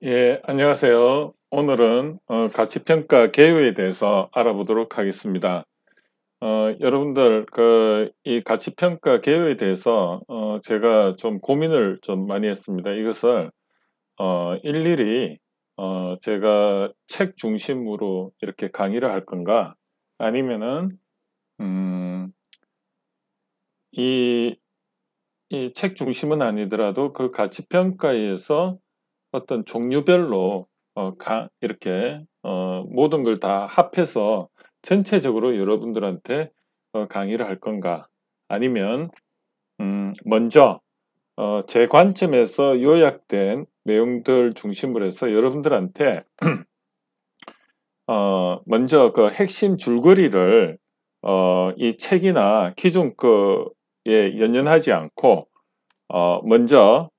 예, 안녕하세요. 오늘은 가치평가 개요에 대해서 알아보도록 하겠습니다. 여러분들 이 가치평가 개요에 대해서 제가 좀 고민을 좀 많이 했습니다. 이것을 일일이 제가 책 중심으로 이렇게 강의를 할 건가, 아니면은 음, 이 이 책 중심은 아니더라도 그 가치평가에서 어떤 종류별로 이렇게 모든 걸 다 합해서 전체적으로 여러분들한테 강의를 할 건가? 아니면 먼저 제 관점에서 요약된 내용들 중심으로 해서 여러분들한테 먼저 그 핵심 줄거리를 이 책이나 기존 거에 연연하지 않고 먼저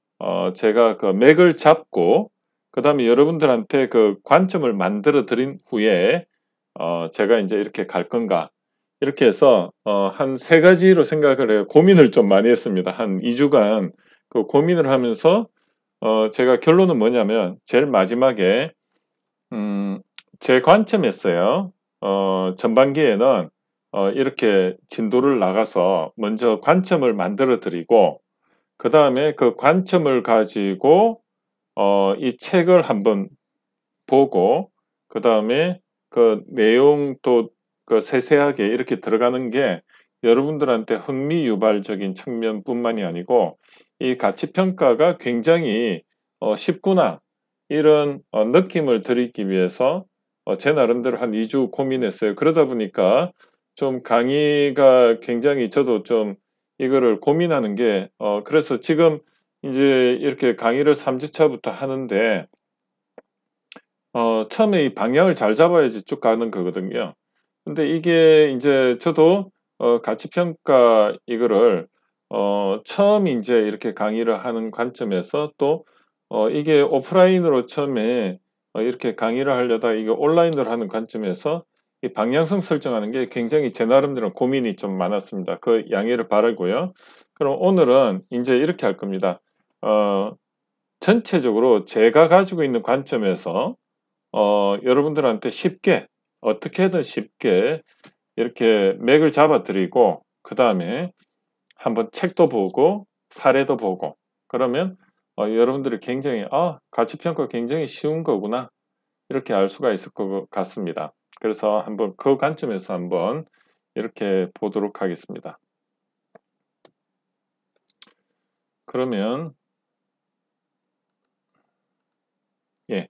제가 그 맥을 잡고 그다음에 여러분들한테 그 관점을 만들어 드린 후에 제가 이제 이렇게 갈 건가 이렇게 해서 한 세 가지로 생각을 해요. 고민을 좀 많이 했습니다. 한 2주간 그 고민을 하면서 제가 결론은 뭐냐면 제일 마지막에 음, 제 관점에서요. 전반기에는 이렇게 진도를 나가서 먼저 관점을 만들어 드리고 그 다음에 그 관점을 가지고 이 책을 한번 보고 그 다음에 그 내용도 그 세세하게 이렇게 들어가는 게 여러분들한테 흥미 유발적인 측면뿐만이 아니고 이 가치 평가가 굉장히 쉽구나 이런 느낌을 드리기 위해서 제 나름대로 한 2주 고민했어요. 그러다 보니까 좀 강의가 굉장히 저도 좀 이거를 고민하는 게 그래서 지금 이제 이렇게 강의를 3주차부터 하는데 처음에 이 방향을 잘 잡아야지 쭉 가는 거거든요. 근데 이게 이제 저도 가치평가 이거를 처음 이제 이렇게 강의를 하는 관점에서 또 이게 오프라인으로 처음에 이렇게 강의를 하려다 이게 온라인으로 하는 관점에서 이 방향성 설정하는 게 굉장히 제 나름대로 고민이 좀 많았습니다. 그 양해를 바라고요. 그럼 오늘은 이제 이렇게 할 겁니다. 어, 전체적으로 제가 가지고 있는 관점에서 여러분들한테 쉽게 어떻게든 쉽게 이렇게 맥을 잡아 드리고 그 다음에 한번 책도 보고 사례도 보고 그러면 여러분들이 굉장히 가치평가 굉장히 쉬운 거구나 이렇게 알 수가 있을 것 같습니다. 그래서 한번 그 관점에서 한번 이렇게 보도록 하겠습니다. 그러면 예,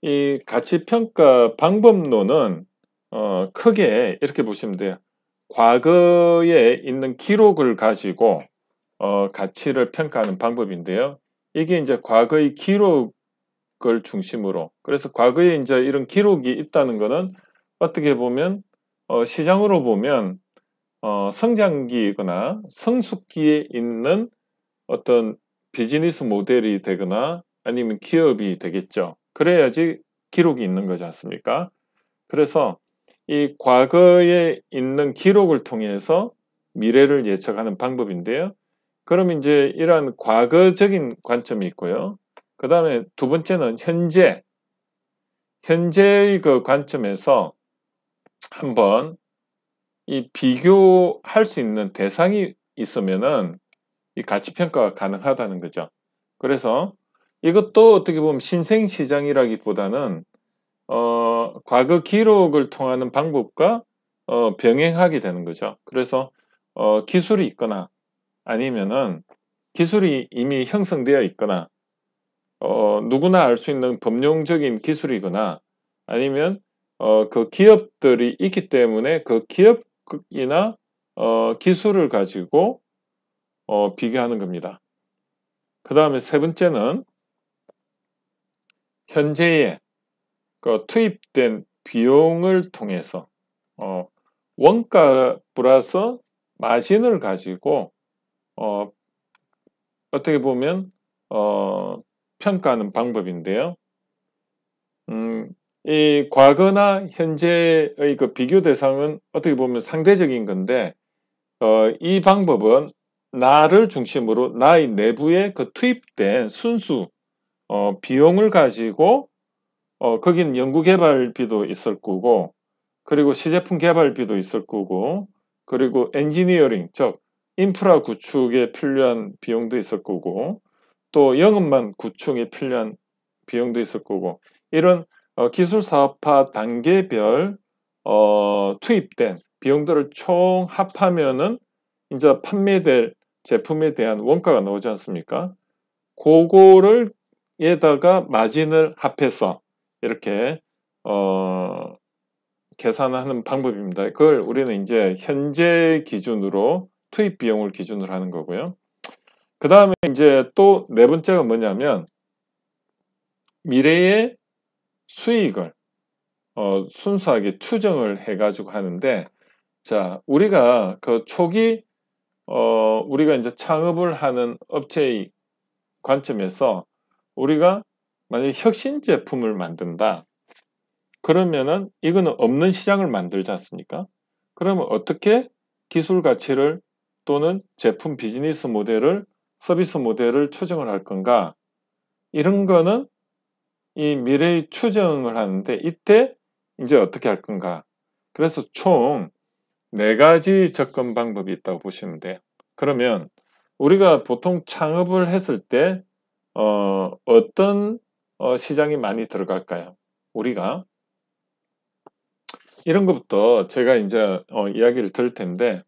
이 가치평가 방법론은 크게 이렇게 보시면 돼요. 과거에 있는 기록을 가지고 가치를 평가하는 방법인데요. 이게 이제 과거의 기록을 중심으로 그래서 과거에 이제 이런 기록이 있다는 것은 어떻게 보면 시장으로 보면 성장기거나 성숙기에 있는 어떤 비즈니스 모델이 되거나 아니면 기업이 되겠죠. 그래야지 기록이 있는 거지 않습니까? 그래서 이 과거에 있는 기록을 통해서 미래를 예측하는 방법인데요. 그럼 이제 이러한 과거적인 관점이 있고요. 그 다음에 두 번째는 현재의 그 관점에서 한번 이 비교할 수 있는 대상이 있으면은 이 가치 평가가 가능하다는 거죠. 그래서 이것도 어떻게 보면 신생시장이라기보다는 과거 기록을 통하는 방법과 병행하게 되는 거죠. 그래서 기술이 있거나 아니면은 기술이 이미 형성되어 있거나 누구나 알 수 있는 범용적인 기술이거나 아니면 그 기업들이 있기 때문에 그 기업이나 기술을 가지고 비교하는 겁니다. 그 다음에 세 번째는 현재의 그 투입된 비용을 통해서 어, 원가 플러스 마진을 가지고 어, 어떻게 보면 평가하는 방법인데요. 음, 이 과거나 현재의 그 비교 대상은 어떻게 보면 상대적인 건데 이 방법은 나를 중심으로 나의 내부에 그 투입된 순수 비용을 가지고 거긴 연구개발비도 있을 거고, 그리고 시제품 개발비도 있을 거고, 그리고 엔지니어링, 즉 인프라 구축에 필요한 비용도 있을 거고, 또 영업만 구축에 필요한 비용도 있을 거고, 이런 기술 사업화 단계별 투입된 비용들을 총 합하면은 이제 판매될 제품에 대한 원가가 나오지 않습니까? 그거를 에다가 마진을 합해서 이렇게 어, 계산하는 방법입니다. 그걸 우리는 이제 현재 기준으로 투입 비용을 기준으로 하는 거고요. 그 다음에 이제 또 네 번째가 뭐냐면 미래의 수익을 순수하게 추정을 해가지고 하는데, 자, 우리가 그 초기 우리가 이제 창업을 하는 업체의 관점에서 우리가 만약에 혁신 제품을 만든다. 그러면은 이거는 없는 시장을 만들지 않습니까? 그러면 어떻게 기술 가치를 또는 제품 비즈니스 모델을 서비스 모델을 추정을 할 건가? 이런 거는 이 미래의 추정을 하는데 이때 이제 어떻게 할 건가? 그래서 총 네 가지 접근 방법이 있다고 보시면 돼요. 그러면 우리가 보통 창업을 했을 때 어떤 시장이 많이 들어갈까요? 우리가 이런 것부터 제가 이제 이야기를 드릴 텐데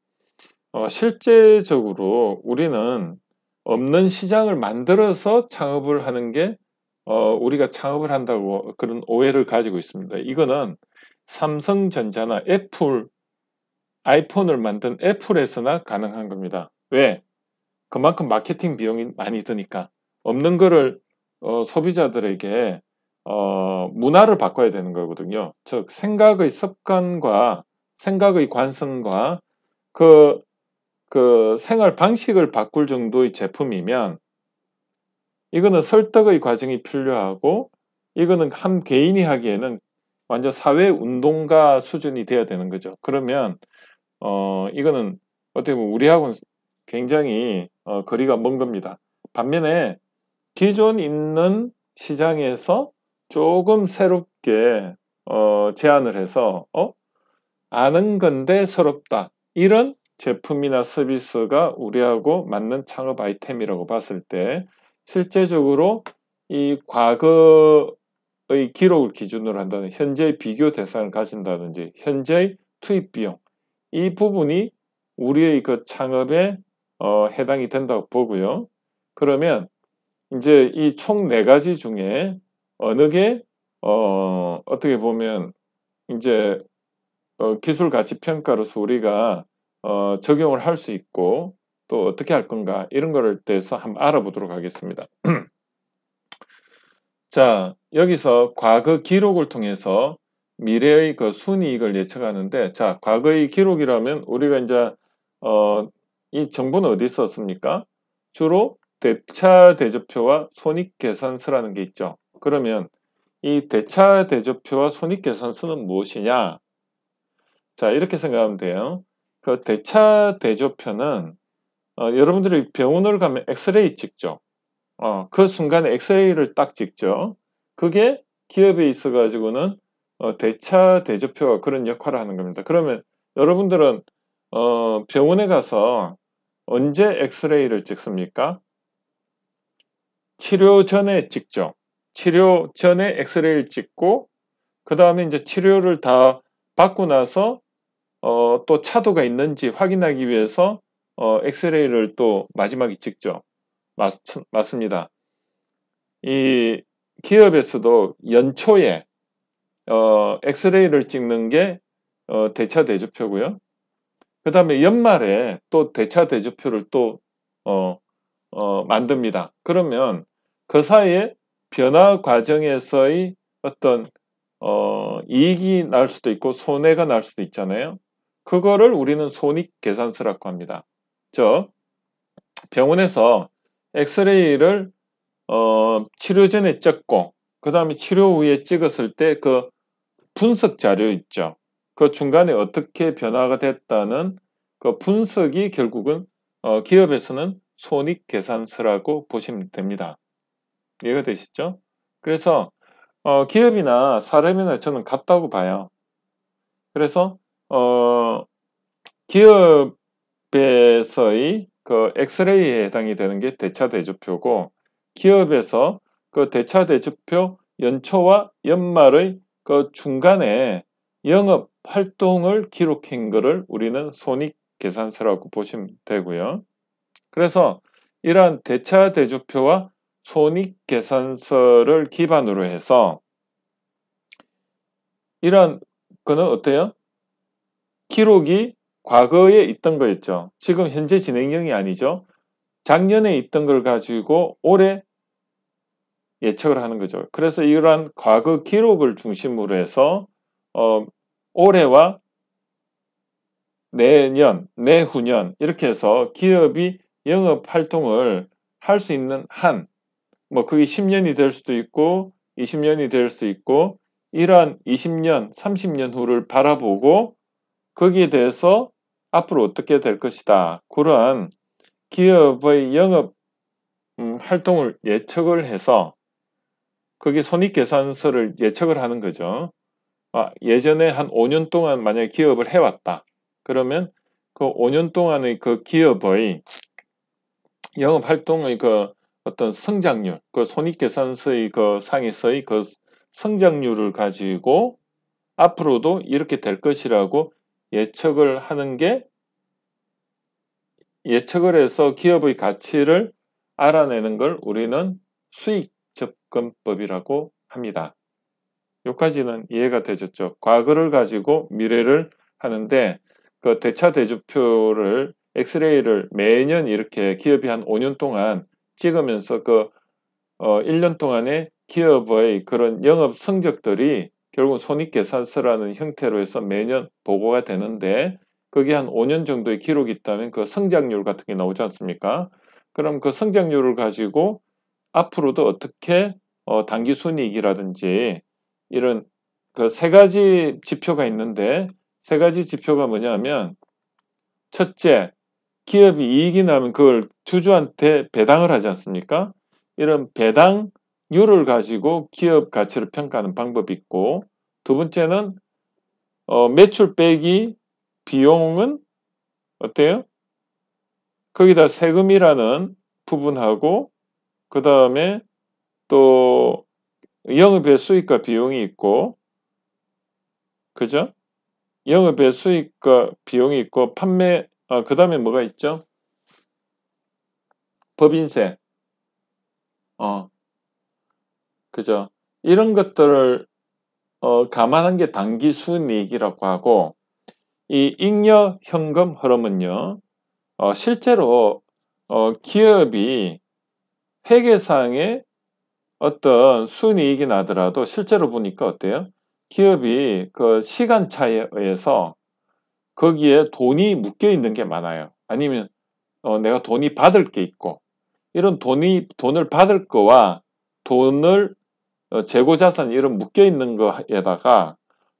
실제적으로 우리는 없는 시장을 만들어서 창업을 하는 게 우리가 창업을 한다고 그런 오해를 가지고 있습니다. 이거는 삼성전자나 애플, 아이폰을 만든 애플에서나 가능한 겁니다. 왜? 그만큼 마케팅 비용이 많이 드니까. 없는 거를 소비자들에게 문화를 바꿔야 되는 거거든요. 즉 생각의 습관과 생각의 관성과 그, 그 생활 방식을 바꿀 정도의 제품이면 이거는 설득의 과정이 필요하고 이거는 한 개인이 하기에는 완전 사회 운동가 수준이 돼야 되는 거죠. 그러면 이거는 어떻게 보면 우리하고는 굉장히 거리가 먼 겁니다. 반면에 기존 있는 시장에서 조금 새롭게 제안을 해서 아는 건데 새롭다. 이런 제품이나 서비스가 우리하고 맞는 창업 아이템이라고 봤을 때 실제적으로 이 과거의 기록을 기준으로 한다는 현재의 비교 대상을 가진다든지 현재의 투입 비용 이 부분이 우리의 그 창업에 해당이 된다고 보고요. 그러면 이제 이 총 네 가지 중에 어느 게 어떻게 보면 이제 기술 가치 평가로서 우리가 적용을 할 수 있고 또 어떻게 할 건가 이런 거를 대해서 한번 알아보도록 하겠습니다. 자, 여기서 과거 기록을 통해서 미래의 그 순이익을 예측하는데, 자, 과거의 기록이라면 우리가 이제 이 정보는 어디 있었습니까? 주로 대차 대조표와 손익계산서라는 게 있죠. 그러면 이 대차 대조표와 손익계산서는 무엇이냐? 자, 이렇게 생각하면 돼요. 그 대차 대조표는 여러분들이 병원을 가면 엑스레이 찍죠. 그 순간에 엑스레이를 딱 찍죠. 그게 기업에 있어 가지고는 대차 대조표가 그런 역할을 하는 겁니다. 그러면 여러분들은 병원에 가서 언제 엑스레이를 찍습니까? 치료 전에 찍죠. 치료 전에 엑스레이를 찍고 그 다음에 이제 치료를 다 받고 나서 또 차도가 있는지 확인하기 위해서 엑스레이를 또 마지막에 찍죠. 맞습니다. 이 기업에서도 연초에 엑스레이를 찍는 게 대차 대조표고요. 그 다음에 연말에 또 대차 대조표를 또 만듭니다. 그러면 그 사이에 변화 과정에서의 어떤 이익이 날 수도 있고 손해가 날 수도 있잖아요. 그거를 우리는 손익계산서라고 합니다. 즉 병원에서 엑스레이를 치료 전에 찍고 그 다음에 치료 후에 찍었을 때 그 분석 자료 있죠. 그 중간에 어떻게 변화가 됐다는 그 분석이 결국은 기업에서는 손익계산서라고 보시면 됩니다. 이해가 되시죠? 그래서 기업이나 사람이나 저는 같다고 봐요. 그래서 기업에서의 그 엑스레이에 해당이 되는 게 대차대조표고, 기업에서 그 대차대조표 연초와 연말의 그 중간에 영업 활동을 기록한 것을 우리는 손익계산서라고 보시면 되고요. 그래서 이러한 대차대조표와 손익계산서를 기반으로 해서 이런 거는 어때요? 기록이 과거에 있던 거였죠. 지금 현재 진행형이 아니죠. 작년에 있던 걸 가지고 올해 예측을 하는 거죠. 그래서 이러한 과거 기록을 중심으로 해서 올해와 내년, 내후년 이렇게 해서 기업이 영업 활동을 할 수 있는 한, 뭐 그게 10년이 될 수도 있고 20년이 될 수도 있고, 이러한 20년, 30년 후를 바라보고 거기에 대해서 앞으로 어떻게 될 것이다, 그러한 기업의 영업 활동을 예측을 해서 거기 손익계산서를 예측을 하는 거죠. 예전에 한 5년 동안 만약에 기업을 해왔다. 그러면 그 5년 동안의 그 기업의 영업 활동의 그 어떤 성장률, 그 손익계산서의 그 상에서의 그 성장률을 가지고 앞으로도 이렇게 될 것이라고 예측을 하는 게, 예측을 해서 기업의 가치를 알아내는 걸 우리는 수익 접근법이라고 합니다. 여기까지는 이해가 되셨죠? 과거를 가지고 미래를 하는데, 그 대차대조표를 엑스레이를 매년 이렇게 기업이 한 5년 동안 찍으면서 그 1년 동안의 기업의 그런 영업 성적들이 결국 손익계산서라는 형태로 해서 매년 보고가 되는데, 그게 한 5년 정도의 기록이 있다면 그 성장률 같은 게 나오지 않습니까? 그럼 그 성장률을 가지고 앞으로도 어떻게 당기순이익이라든지 이런 그 세 가지 지표가 있는데, 세 가지 지표가 뭐냐면, 첫째, 기업이 이익이 나면 그걸 주주한테 배당을 하지 않습니까? 이런 배당률을 가지고 기업 가치를 평가하는 방법이 있고, 두 번째는 매출 빼기 비용은 어때요? 거기다 세금이라는 부분하고, 그 다음에 또 영업의 수익과 비용이 있고, 그죠? 영업의 수익과 비용이 있고, 그 다음에 뭐가 있죠? 법인세, 어, 그죠? 이런 것들을 감안한 게 당기순이익이라고 하고, 이 잉여 현금 흐름은요, 실제로 기업이 회계상에 어떤 순이익이 나더라도 실제로 보니까 어때요? 기업이 그 시간차에 의해서 거기에 돈이 묶여 있는 게 많아요. 아니면 내가 돈이 받을 게 있고, 이런 돈을 받을 거와 돈을 재고자산 이런 묶여 있는 거에다가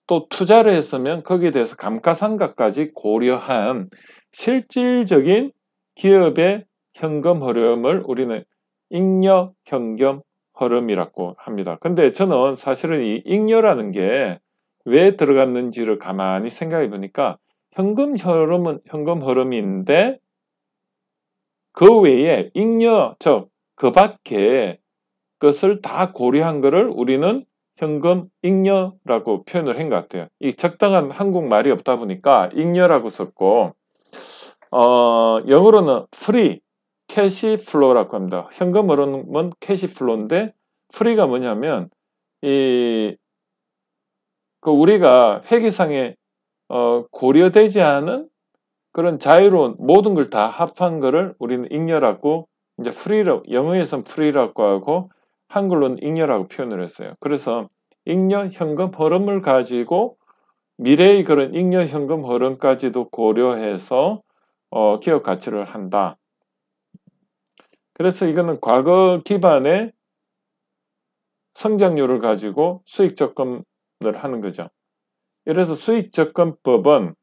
또 투자를 했으면 거기에 대해서 감가상각까지 고려한 실질적인 기업의 현금 흐름을 우리는 잉여 현금 흐름이라고 합니다. 근데 저는 사실은 이 잉여라는 게 왜 들어갔는지를 가만히 생각해 보니까, 현금 흐름은 현금 흐름인데 그 외에 잉여, 즉 그 밖에 것을 다 고려한 것을 우리는 현금 잉여라고 표현을 한 것 같아요. 이 적당한 한국말이 없다 보니까 잉여라고 썼고, 영어로는 free, 캐시 플로우라고 합니다. 현금 흐름은 캐시 플로우인데, free가 뭐냐면 그 우리가 회계상에 고려되지 않은 그런 자유로운 모든 걸 다 합한 거를 우리는 잉여라고, 이제 프리라고, 영어에서는 프리라고 하고 한글로는 잉여라고 표현을 했어요. 그래서 잉여 현금 흐름을 가지고 미래의 그런 잉여 현금 흐름까지도 고려해서 기업 가치를 한다. 그래서 이거는 과거 기반의 성장률을 가지고 수익 접근을 하는 거죠. 그래서 수익 접근법은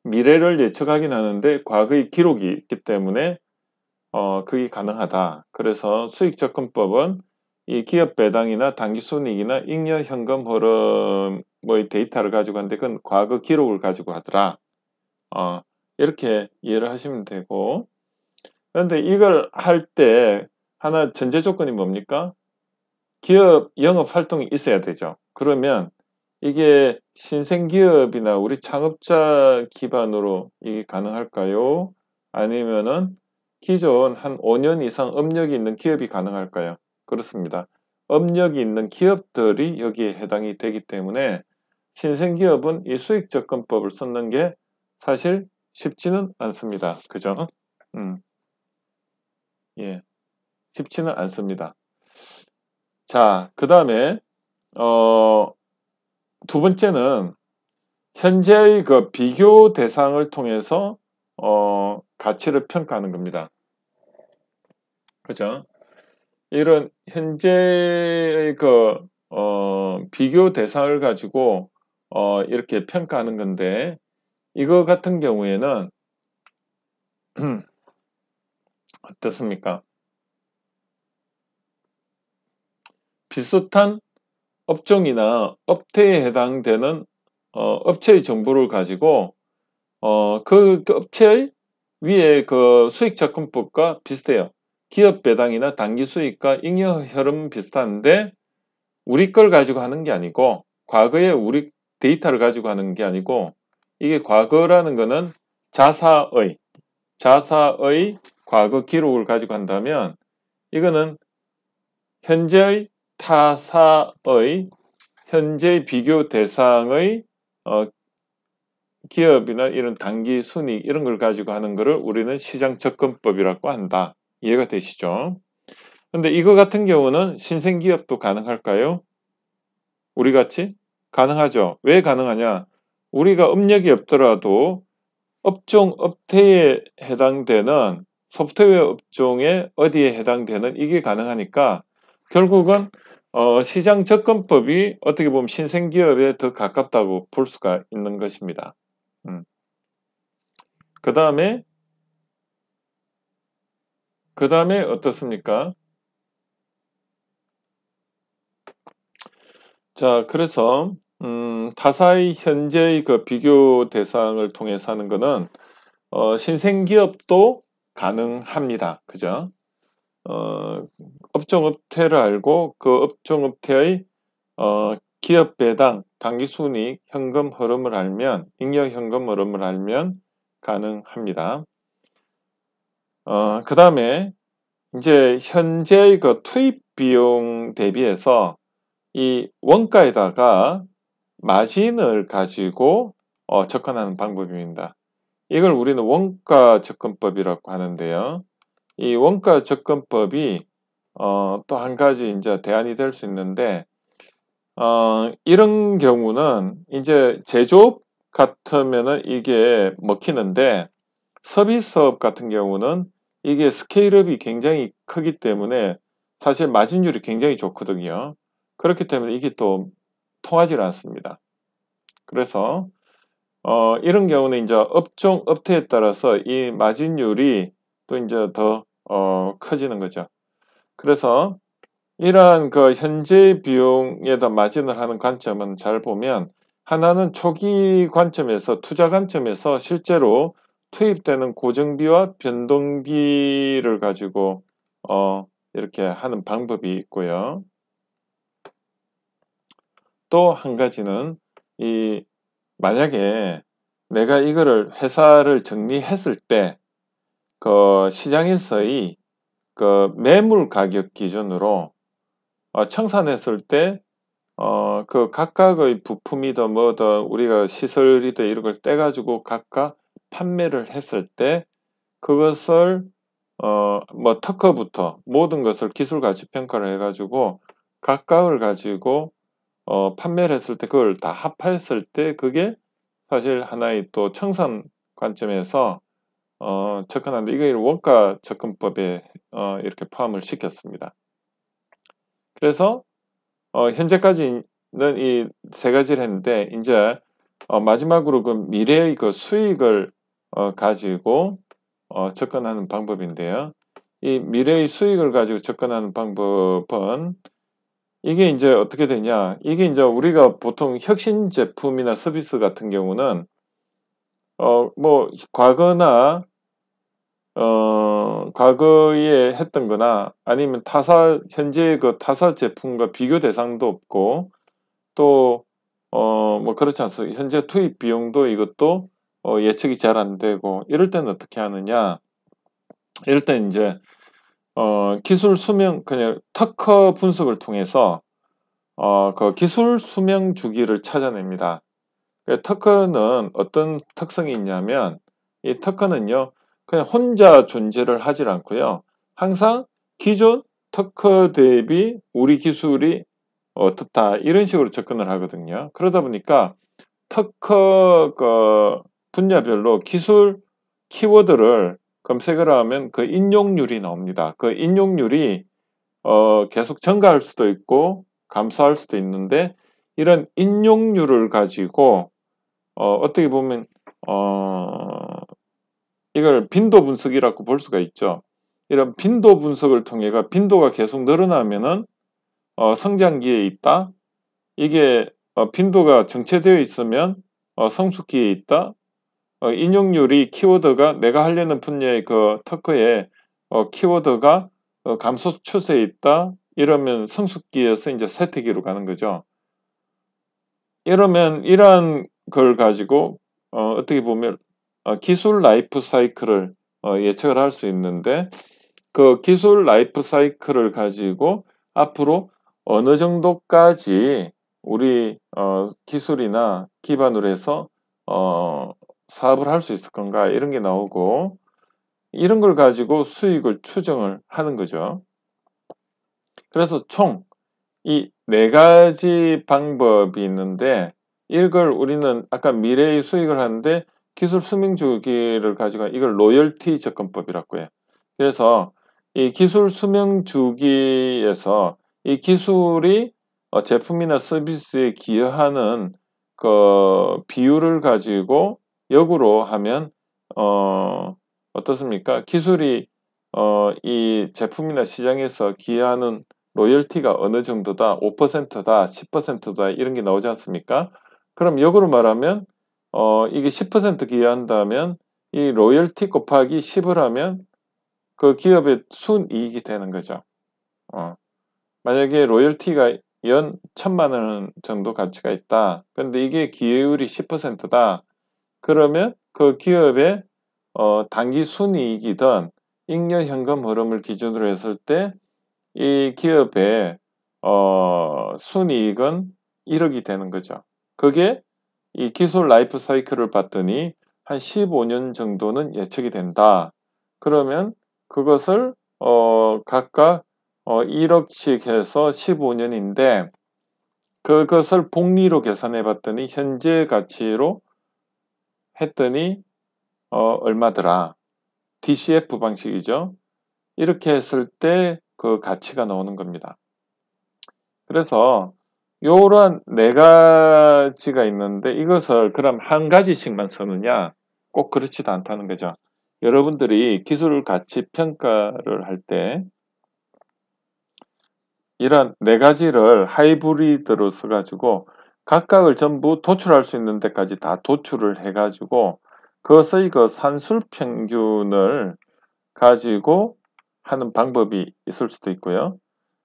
미래를 예측하긴 하는데 과거의 기록이 있기 때문에 그게 가능하다. 그래서 수익접근법은 이 기업 배당이나 당기순이익이나 잉여 현금 흐름의 데이터를 가지고 하는데 그건 과거 기록을 가지고 하더라. 이렇게 이해를 하시면 되고, 그런데 이걸 할 때 하나 전제 조건이 뭡니까? 기업 영업 활동이 있어야 되죠. 그러면 이게 신생기업이나 우리 창업자 기반으로 이게 가능할까요? 아니면은 기존 한 5년 이상 업력이 있는 기업이 가능할까요? 그렇습니다. 업력이 있는 기업들이 여기에 해당이 되기 때문에 신생기업은 이 수익접근법을 쓰는 게 사실 쉽지는 않습니다. 그죠? 음, 예, 쉽지는 않습니다. 자, 그 다음에 두 번째는 현재의 그 비교 대상을 통해서 가치를 평가하는 겁니다. 그죠? 이런 현재의 그 비교 대상을 가지고 이렇게 평가하는 건데 이거 같은 경우에는 어떻습니까? 비슷한 업종이나 업태에 해당되는 업체의 정보를 가지고 그 업체의 위에 그 수익 접근법과 비슷해요. 기업 배당이나 당기 수익과 잉여 흐름 비슷한데 우리 걸 가지고 하는 게 아니고 과거에 우리 데이터를 가지고 하는 게 아니고 이게 과거라는 거는 자사의 과거 기록을 가지고 한다면 이거는 현재의 타사의 현재 비교 대상의 어, 기업이나 이런 단기 순이익 이런 걸 가지고 하는 거를 우리는 시장 접근법이라고 한다. 이해가 되시죠? 근데 이거 같은 경우는 신생기업도 가능할까요? 우리 같이? 가능하죠. 왜 가능하냐? 우리가 업력이 없더라도 업종, 업태에 해당되는 소프트웨어 업종에 어디에 해당되는 이게 가능하니까 결국은 시장 접근법이 어떻게 보면 신생기업에 더 가깝다고 볼 수가 있는 것입니다. 그 다음에 어떻습니까? 자, 그래서 타사의 현재의 그 비교 대상을 통해서 하는 거는 신생기업도 가능합니다. 그죠? 어, 업종 업태를 알고 그 업종 업태의 기업 배당, 당기 순이익, 현금 흐름을 알면, 잉여 현금 흐름을 알면 가능합니다. 그 다음에 이제 현재의 그 투입 비용 대비해서 이 원가에다가 마진을 가지고 접근하는 방법입니다. 이걸 우리는 원가 접근법이라고 하는데요. 이 원가 접근법이 또 한 가지 이제 대안이 될 수 있는데 이런 경우는 이제 제조업 같으면은 이게 먹히는데 서비스업 같은 경우는 이게 스케일업이 굉장히 크기 때문에 사실 마진율이 굉장히 좋거든요. 그렇기 때문에 이게 또 통하지 않습니다. 그래서 이런 경우는 이제 업종 업태에 따라서 이 마진율이 또 이제 더 커지는 거죠. 그래서 이러한 그 현재 비용에다 마진을 하는 관점은 잘 보면 하나는 초기 관점에서 투자 관점에서 실제로 투입되는 고정비와 변동비를 가지고 이렇게 하는 방법이 있고요. 또 한 가지는 이 만약에 내가 이거를 회사를 정리했을 때 그 시장에서의 그 매물 가격 기준으로 청산했을 때 그 각각의 부품이든 뭐든 우리가 시설이든 이런 걸 떼가지고 각각 판매를 했을 때 그것을 뭐 특허부터 모든 것을 기술 가치 평가를 해가지고 각각을 가지고 판매를 했을 때 그걸 다 합했을 때 그게 사실 하나의 또 청산 관점에서 접근하는데 이게 원가 접근법에 이렇게 포함을 시켰습니다. 그래서 현재까지는 이 세 가지를 했는데 이제 마지막으로 그 미래의 그 수익을 가지고 접근하는 방법인데요. 이 미래의 수익을 가지고 접근하는 방법은 이게 이제 어떻게 되냐? 이게 이제 우리가 보통 혁신 제품이나 서비스 같은 경우는 뭐 과거나 과거에 했던 거나 아니면 현재 그 타사 제품과 비교 대상도 없고 또 뭐 그렇지 않습니까? 현재 투입 비용도 이것도 예측이 잘 안 되고 이럴 때는 어떻게 하느냐? 이럴 때 이제 기술 수명 그냥 특허 분석을 통해서 그 기술 수명 주기를 찾아냅니다. 특허는 어떤 특성이 있냐면 이 특허는요 그냥 혼자 존재를 하질 않고요 항상 기존 특허 대비 우리 기술이 어떻다 이런 식으로 접근을 하거든요. 그러다 보니까 특허 그 분야별로 기술 키워드를 검색을 하면 그 인용률이 나옵니다. 그 인용률이 계속 증가할 수도 있고 감소할 수도 있는데 이런 인용률을 가지고 어떻게 보면 이걸 빈도 분석이라고 볼 수가 있죠. 이런 빈도 분석을 통해가 빈도가 계속 늘어나면은 성장기에 있다. 이게 빈도가 정체되어 있으면 성숙기에 있다. 인용률이 키워드가 내가 하려는 분야의 그 특허에 키워드가 감소 추세에 있다. 이러면 성숙기에서 이제 쇠퇴기로 가는 거죠. 이러면 이러한 걸 가지고 어떻게 보면 기술 라이프 사이클을 예측을 할 수 있는데 그 기술 라이프 사이클을 가지고 앞으로 어느 정도까지 우리 기술이나 기반으로 해서 사업을 할 수 있을 건가 이런 게 나오고 이런 걸 가지고 수익을 추정을 하는 거죠. 그래서 총 이 네 가지 방법이 있는데 이걸 우리는 아까 미래의 수익을 하는데 기술 수명 주기를 가지고 이걸 로열티 접근법이라고 해요. 그래서 이 기술 수명 주기에서 이 기술이 제품이나 서비스에 기여하는 그 비율을 가지고 역으로 하면 어떻습니까? 기술이 이 제품이나 시장에서 기여하는 로열티가 어느 정도다, 5%다, 10%다 이런 게 나오지 않습니까? 그럼 역으로 말하면 이게 10% 기여한다면 이 로열티 곱하기 10을 하면 그 기업의 순이익이 되는 거죠. 만약에 로열티가 연 1,000만 원 정도 가치가 있다. 근데 이게 기여율이 10%다. 그러면 그 기업의 단기 순이익이든 잉여 현금 흐름을 기준으로 했을 때 이 기업의 순이익은 1억이 되는 거죠. 그게 이 기술 라이프 사이클을 봤더니 한 15년 정도는 예측이 된다. 그러면 그것을 각각 1억씩 해서 15년인데 그것을 복리로 계산해 봤더니 현재 가치로 했더니 얼마더라. DCF 방식이죠. 이렇게 했을 때 그 가치가 나오는 겁니다. 그래서 요런 네 가지가 있는데 이것을 그럼 한 가지씩만 쓰느냐? 꼭 그렇지도 않다는 거죠. 여러분들이 기술 가치 평가를 할 때 이런 네 가지를 하이브리드로 써가지고 각각을 전부 도출할 수 있는 데까지 다 도출을 해가지고 그것의 그 산술 평균을 가지고 하는 방법이 있을 수도 있고요.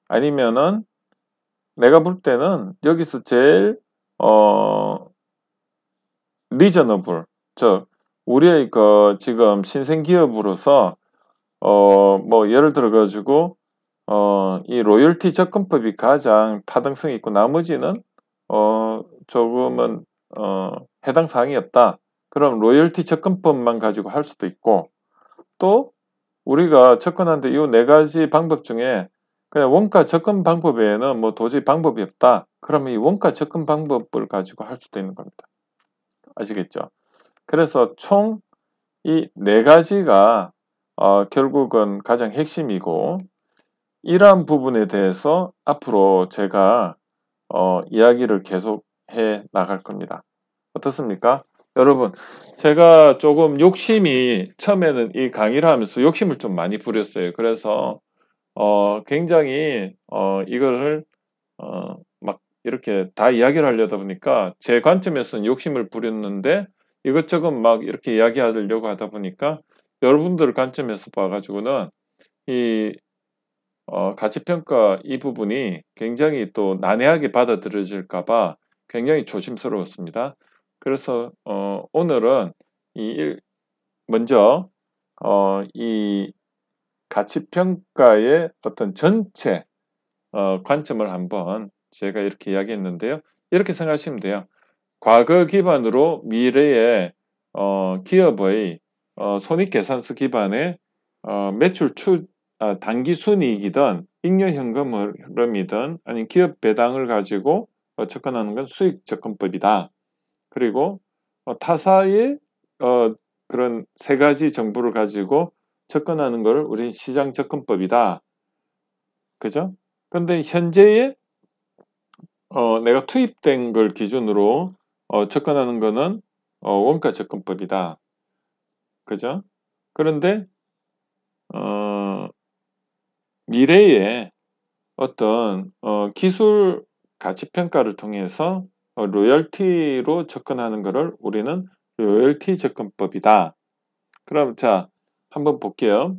아니면은 내가 볼 때는 여기서 제일 리저너블 즉 우리의 그 지금 신생 기업으로서 뭐 예를 들어 가지고 이 로열티 접근법이 가장 타당성이 있고 나머지는 조금은 해당 사항이 없다. 그럼 로열티 접근법만 가지고 할 수도 있고 또 우리가 접근하는데 이 네 가지 방법 중에 그냥 원가 접근 방법 외에는 뭐 도저히 방법이 없다. 그러면 이 원가 접근 방법을 가지고 할 수도 있는 겁니다. 아시겠죠? 그래서 총 이 네 가지가 결국은 가장 핵심이고 이러한 부분에 대해서 앞으로 제가 이야기를 계속 해 나갈 겁니다. 어떻습니까? 여러분, 제가 조금 욕심이 처음에는 이 강의를 하면서 욕심을 좀 많이 부렸어요. 그래서 굉장히 이거를 막 이렇게 다 이야기를 하려다 보니까 제 관점에서는 욕심을 부렸는데 이것저것 막 이렇게 이야기하려고 하다 보니까 여러분들 관점에서 봐가지고는 이 가치평가 이 부분이 굉장히 또 난해하게 받아들여질까 봐 굉장히 조심스러웠습니다. 그래서 오늘은 먼저 이 가치평가의 어떤 전체 관점을 한번 제가 이렇게 이야기했는데요. 이렇게 생각하시면 돼요. 과거 기반으로 미래의 기업의 손익계산서 기반의 매출 단기 순이익이든 잉여 현금 흐름이든 아니면 기업 배당을 가지고 접근하는 건 수익 접근법이다. 그리고 타사의 그런 세 가지 정보를 가지고 접근하는 것을 우리는 시장 접근법이다. 그죠? 근데 현재의 내가 투입된 걸 기준으로 접근하는 거는 원가 접근법이다. 그죠? 그런데 어, 미래에 어떤 기술 가치 평가를 통해서 로열티로 접근하는 것을 우리는 로열티 접근법이다. 그럼 자, 한번 볼게요.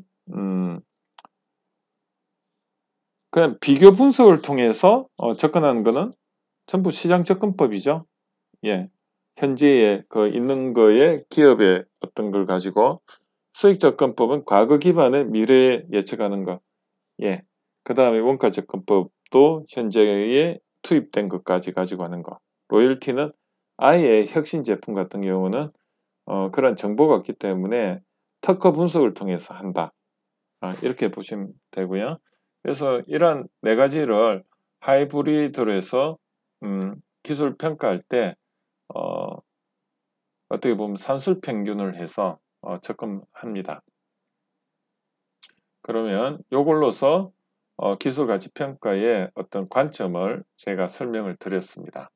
그냥 비교 분석을 통해서 접근하는 것은 전부 시장 접근법이죠. 예. 현재의 그 있는 거에 기업의 어떤 걸 가지고 수익 접근법은 과거 기반의 미래에 예측하는 것. 예. 그 다음에 원가 접근법도 현재에 투입된 것까지 가지고 하는 것. 로열티는 아예 혁신 제품 같은 경우는 그런 정보가 없기 때문에 특허 분석을 통해서 한다. 이렇게 보시면 되고요. 그래서 이런 네 가지를 하이브리드로 해서 기술 평가할 때 어떻게 보면 산술 평균을 해서 접근합니다. 그러면 이걸로서 기술 가치 평가의 어떤 관점을 제가 설명을 드렸습니다.